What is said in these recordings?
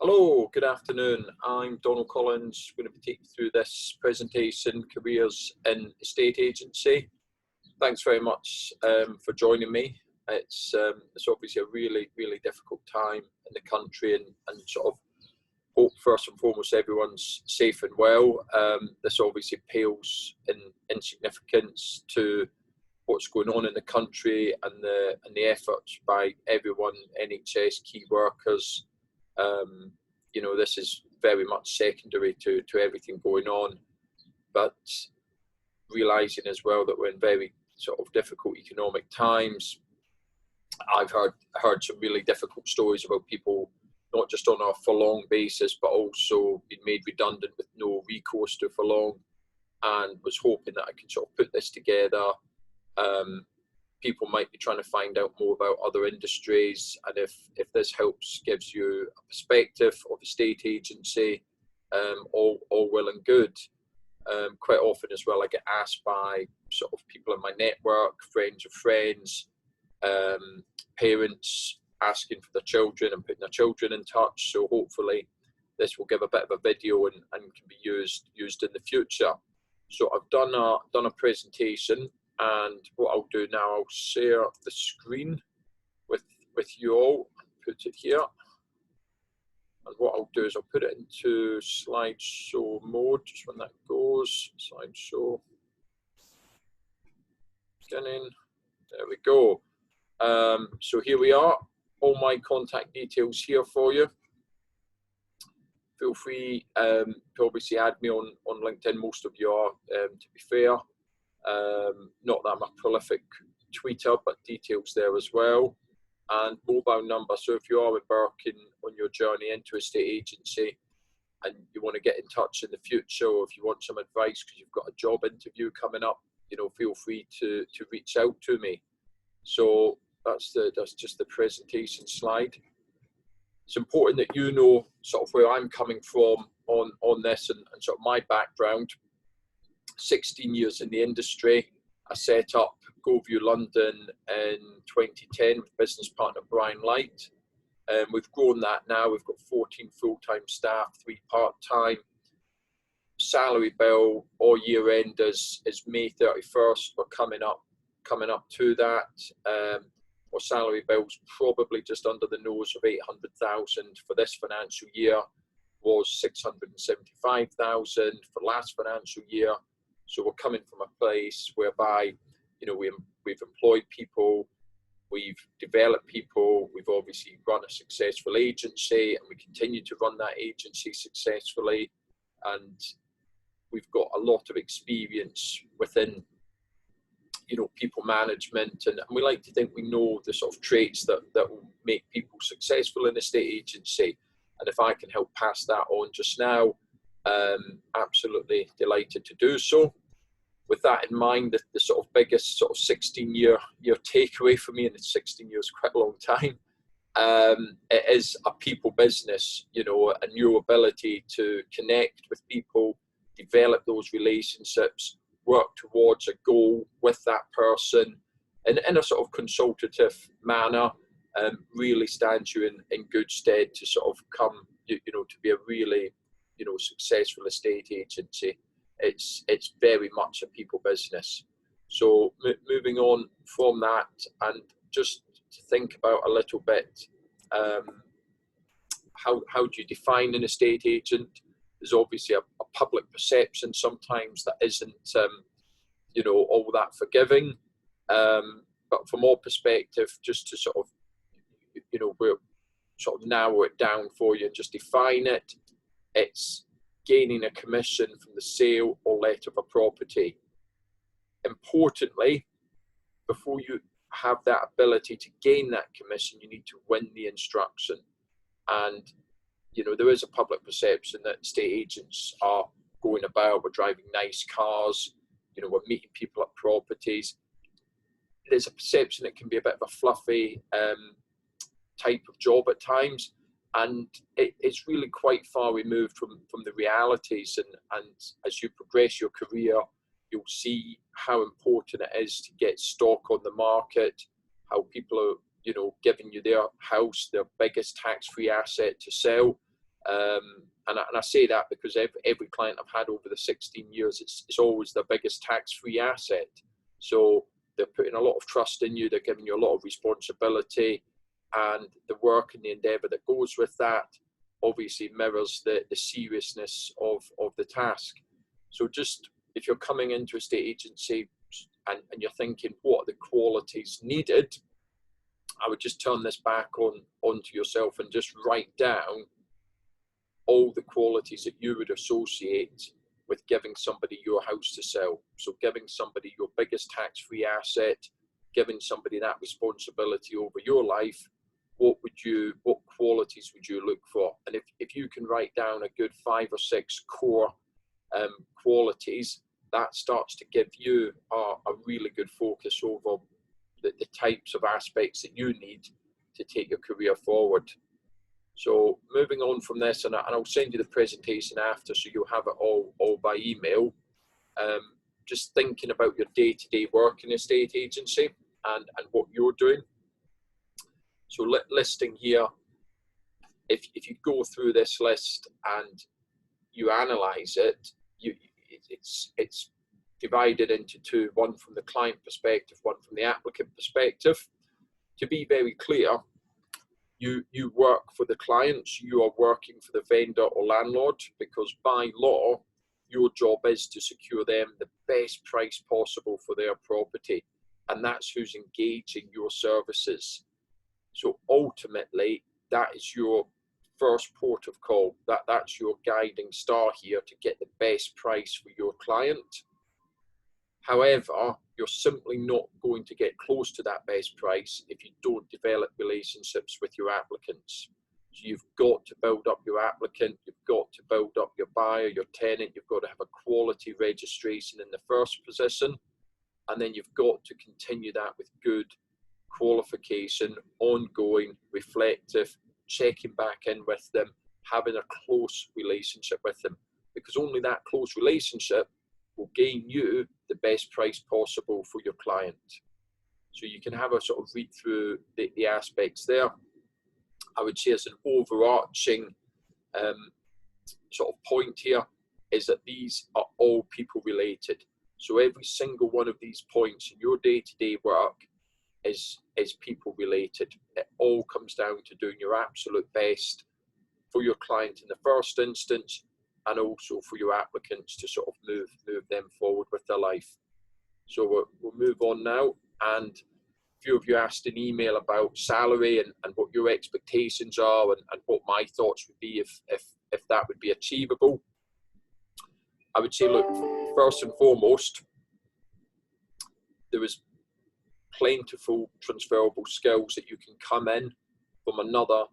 Hello, good afternoon. I'm Donald Collins. I'm going to be taking you through this presentation, Careers in Estate Agency. Thanks very much for joining me. It's obviously a really difficult time in the country, and sort of hope first and foremost everyone's safe and well. This obviously pales in insignificance to what's going on in the country and the efforts by everyone, NHS, key workers. This is very much secondary to everything going on, but realizing as well that we're in very sort of difficult economic times. I've heard some really difficult stories about people not just on a furlong basis, but also being made redundant with no recourse to furlong, and was hoping that I could sort of put this together. People might be trying to find out more about other industries, and if this helps, gives you a perspective of estate agency, all well and good. Quite often as well, I get asked by sort of people in my network, friends of friends, parents asking for their children and putting their children in touch. So hopefully this will give a bit of a video and can be used in the future. So I've done a presentation. And what I'll do now, I'll share the screen with you all and put it here. And what I'll do is I'll put it into slideshow mode, just when that goes. Slideshow. Beginning. There we go. So here we are. All my contact details here for you. Feel free to obviously add me on LinkedIn. Most of you are, to be fair. Not that I'm a prolific tweeter, but details there as well, and mobile number. So if you are embarking on your journey into estate agency and you want to get in touch in the future, or if you want some advice because you've got a job interview coming up, feel free to reach out to me. So that's just the presentation slide. It's important that you know sort of where I'm coming from on this and sort of my background. 16 years in the industry. I set up GoView London in 2010 with business partner Bryan Light. We've grown that now. We've got 14 full-time staff, 3 part-time. Salary bill or year end is May 31st. We're coming up to that. Our salary bill's probably just under the nose of 800,000 for this financial year. Was 675,000 for last financial year. So we're coming from a place whereby, we've employed people, we've developed people, we've obviously run a successful agency, and we continue to run that agency successfully. And we've got a lot of experience within, people management, and we like to think we know the sort of traits that will make people successful in estate agency. And if I can help pass that on just now, absolutely delighted to do so. With that in mind, the sort of biggest sort of 16-year takeaway for me, and it's 16 years quite a long time, it is a people business, and your ability to connect with people, develop those relationships, work towards a goal with that person in a sort of consultative manner, really stands you in good stead to sort of come, to be a really, successful estate agency. It's very much a people business. So moving on from that, and just to think about a little bit, how do you define an estate agent? There's obviously a public perception sometimes that isn't, all that forgiving. But from our perspective, just to sort of, we'll sort of narrow it down for you and just define it. It's gaining a commission from the sale or let of a property. Importantly, before you have that ability to gain that commission, you need to win the instruction. And, there is a public perception that estate agents are going about, we're driving nice cars, we're meeting people at properties. There's a perception it can be a bit of a fluffy type of job at times. And it's really quite far removed from the realities. And as you progress your career, you'll see how important it is to get stock on the market, how people are, giving you their house, their biggest tax-free asset to sell. And I say that because every client I've had over the 16 years, it's always their biggest tax-free asset. So they're putting a lot of trust in you, they're giving you a lot of responsibility, and the work and the endeavour that goes with that obviously mirrors the seriousness of the task. So just if you're coming into a estate agency and you're thinking, what are the qualities needed? I would just turn this back onto yourself and just write down all the qualities that you would associate with giving somebody your house to sell. So giving somebody your biggest tax-free asset, giving somebody that responsibility over your life, what qualities would you look for? And if you can write down a good 5 or 6 core qualities, that starts to give you a really good focus over the types of aspects that you need to take your career forward. So moving on from this, and I'll send you the presentation after, so you'll have it all by email. Just thinking about your day-to-day work in a estate agency and what you're doing. So listing here, if you go through this list and you analyse it, it's divided into two, one from the client perspective, one from the applicant perspective. To be very clear, you work for the clients, you are working for the vendor or landlord, because by law, your job is to secure them the best price possible for their property, and that's who's engaging your services. So ultimately, that is your first port of call. That's your guiding star here to get the best price for your client. However, you're simply not going to get close to that best price if you don't develop relationships with your applicants. So you've got to build up your applicant, you've got to build up your buyer, your tenant, you've got to have a quality registration in the first position, and then you've got to continue that with good qualification, ongoing, reflective, checking back in with them, having a close relationship with them, because only that close relationship will gain you the best price possible for your client. So you can have a sort of read through the aspects there. I would say as an overarching sort of point here is that these are all people related. So every single one of these points in your day-to-day work is people related. It all comes down to doing your absolute best for your client in the first instance, and also for your applicants to sort of move them forward with their life. So we'll move on now. And a few of you asked an email about salary and what your expectations are and what my thoughts would be if that would be achievable. I would say, look, first and foremost, there is plentiful transferable skills that you can come in from another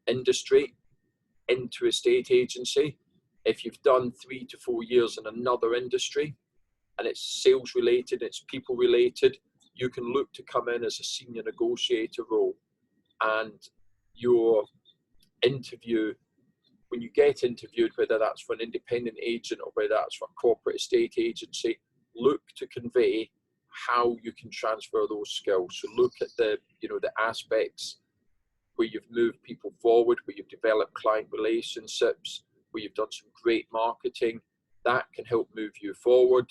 industry into a estate agency. If you've done 3 to 4 years in another industry and it's sales related, it's people related, you can look to come in as a senior negotiator role. And your interview, when you get interviewed, whether that's for an independent agent or whether that's for a corporate estate agency, look to convey how you can transfer those skills. So look at the aspects where you've moved people forward, where you've developed client relationships, where you've done some great marketing. That can help move you forward.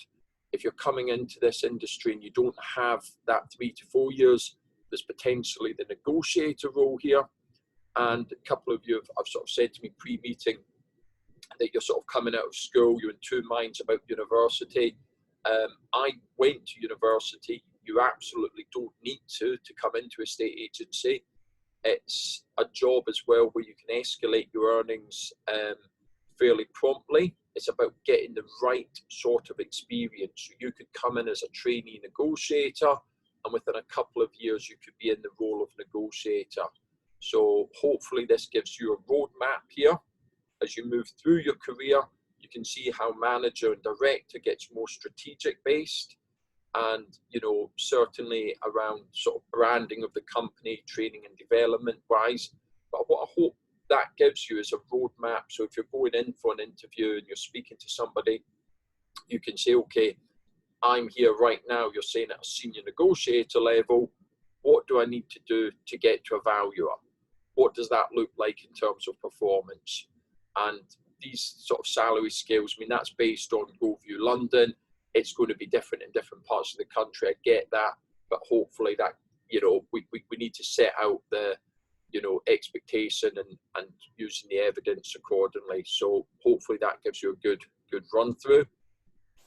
If you're coming into this industry and you don't have that 3 to 4 years, there's potentially the negotiator role here. And a couple of you have sort of said to me pre-meeting that you're sort of coming out of school, you're in two minds about university. I went to university. You absolutely don't need to come into a estate agency. It's a job as well where you can escalate your earnings fairly promptly. It's about getting the right sort of experience. So you could come in as a trainee negotiator, and within a couple of years you could be in the role of negotiator. So hopefully this gives you a roadmap here. As you move through your career, you can see how manager and director gets more strategic based, and certainly around sort of branding of the company, training and development wise. But what I hope that gives you is a roadmap. So if you're going in for an interview and you're speaking to somebody, you can say, okay, I'm here right now, you're saying at a senior negotiator level, what do I need to do to get to a valuer? what does that look like in terms of performance? And these sort of salary scales, I mean, that's based on Go View London. It's going to be different in different parts of the country. I get that, but hopefully that, you know, we need to set out the, you know, expectation and using the evidence accordingly. So hopefully that gives you a good run through.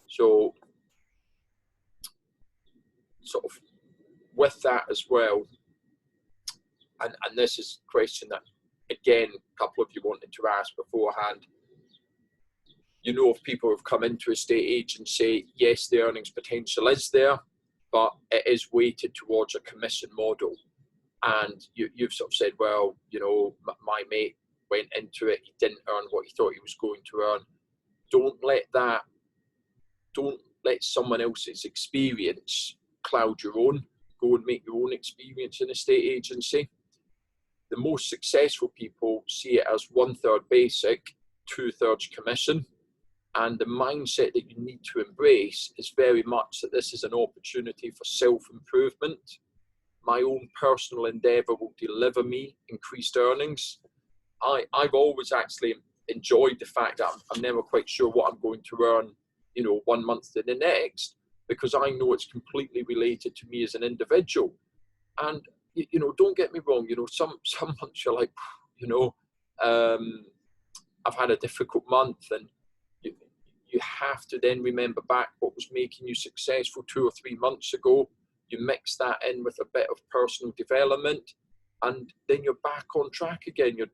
So sort of with that as well, and this is a question that, again, a couple of you wanted to ask beforehand. You know, if people have come into a estate agency, yes, the earnings potential is there, but it is weighted towards a commission model. And you've sort of said, well, you know, my mate went into it, he didn't earn what he thought he was going to earn. Don't let someone else's experience cloud your own. Go and make your own experience in a estate agency. The most successful people see it as 1/3 basic, 2/3 commission. And the mindset that you need to embrace is very much that this is an opportunity for self-improvement. My own personal endeavour will deliver me increased earnings. I've always actually enjoyed the fact that I'm never quite sure what I'm going to earn, you know, 1 month to the next, because I know it's completely related to me as an individual. And, you know, don't get me wrong, you know, some months you're like, you know, I've had a difficult month, and you have to then remember back what was making you successful 2 or 3 months ago. You mix that in with a bit of personal development, and then you're back on track again. You're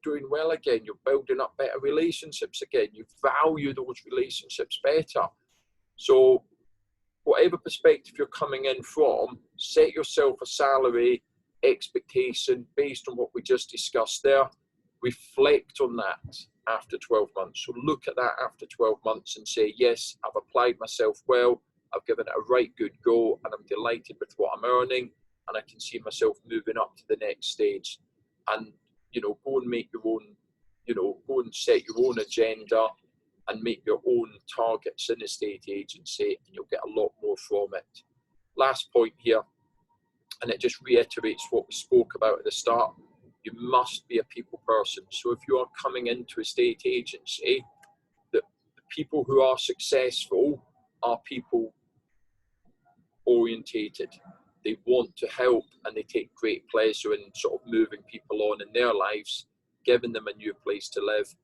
doing well again. You're building up better relationships again. You value those relationships better. So whatever perspective you're coming in from, set yourself a salary expectation based on what we just discussed there. Reflect on that after 12 months. So look at that after 12 months and say, yes, I've applied myself well, I've given it a right good go, and I'm delighted with what I'm earning, and I can see myself moving up to the next stage. And, you know, go and make your own, you know, go and set your own agenda and make your own targets in estate agency, and you'll get a lot more from it. Last point here, and it just reiterates what we spoke about at the start. You must be a people person. So if you are coming into a estate agency, the people who are successful are people orientated. They want to help, and they take great pleasure in sort of moving people on in their lives, giving them a new place to live,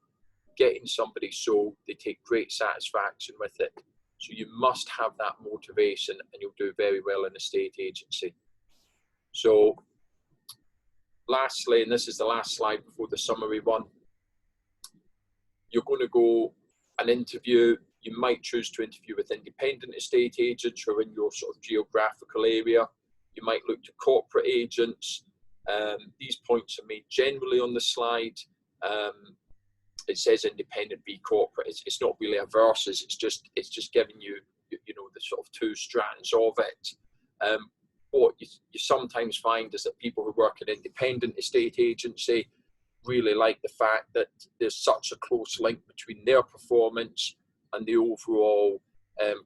getting somebody sold. They take great satisfaction with it. So you must have that motivation, and you'll do very well in a estate agency. So lastly, and this is the last slide before the summary one, you're going to go an interview. You might choose to interview with independent estate agents who are in your sort of geographical area. You might look to corporate agents. These points are made generally on the slide. It says independent v corporate. It's not really a versus. It's just giving you, you know, the sort of two strands of it. What you sometimes find is that people who work in independent estate agency really like the fact that there's such a close link between their performance and the overall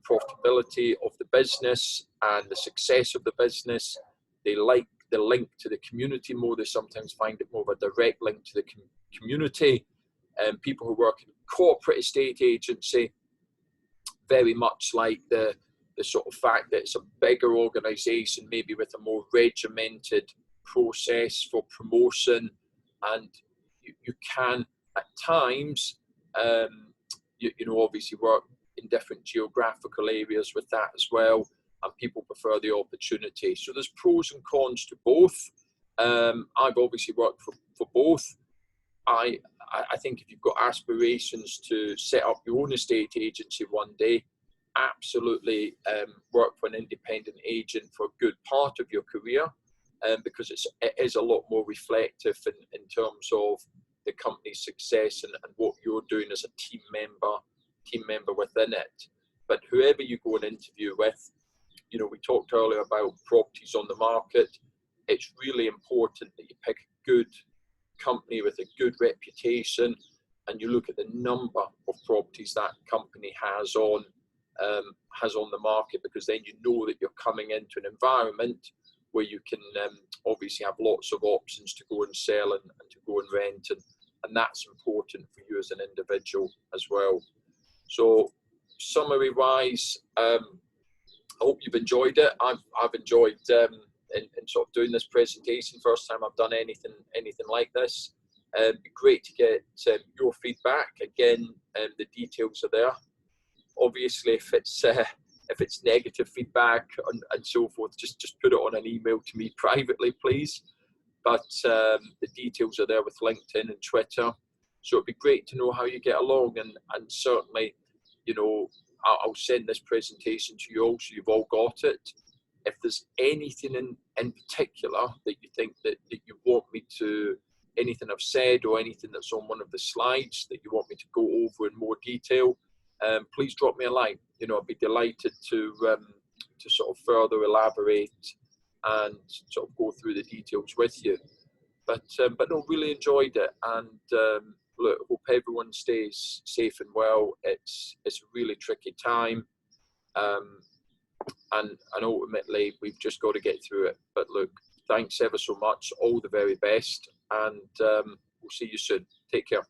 profitability of the business and the success of the business. They like the link to the community more. They sometimes find it more of a direct link to the community. People who work in corporate estate agency very much like the sort of fact that it's a bigger organisation, maybe with a more regimented process for promotion, and you can at times, you know, obviously work in different geographical areas with that as well, and people prefer the opportunity. So there's pros and cons to both. I've obviously worked for both. I think if you've got aspirations to set up your own estate agency one day, absolutely work for an independent agent for a good part of your career, because it is a lot more reflective in terms of the company's success and what you're doing as a team member within it. But whoever you go and interview with, you know, we talked earlier about properties on the market. It's really important that you pick a good company with a good reputation, and you look at the number of properties that company has on the market, because then you know that you're coming into an environment where you can obviously have lots of options to go and sell and to go and rent, and that's important for you as an individual as well. So summary wise, I hope you've enjoyed it. I've enjoyed in sort of doing this presentation. First time I've done anything like this. It'd be great to get your feedback. Again, the details are there. Obviously, if it's negative feedback and so forth, just put it on an email to me privately, please. But the details are there with LinkedIn and Twitter. So it'd be great to know how you get along, and certainly, you know, I'll send this presentation to you all, so you've all got it. If there's anything in particular that you think that you want me to, anything I've said or anything that's on one of the slides that you want me to go over in more detail, please drop me a line. You know, I'd be delighted to sort of further elaborate and sort of go through the details with you. But no, really enjoyed it, and look, hope everyone stays safe and well. It's a really tricky time, and ultimately we've just got to get through it. But look, thanks ever so much, all the very best, and we'll see you soon. Take care.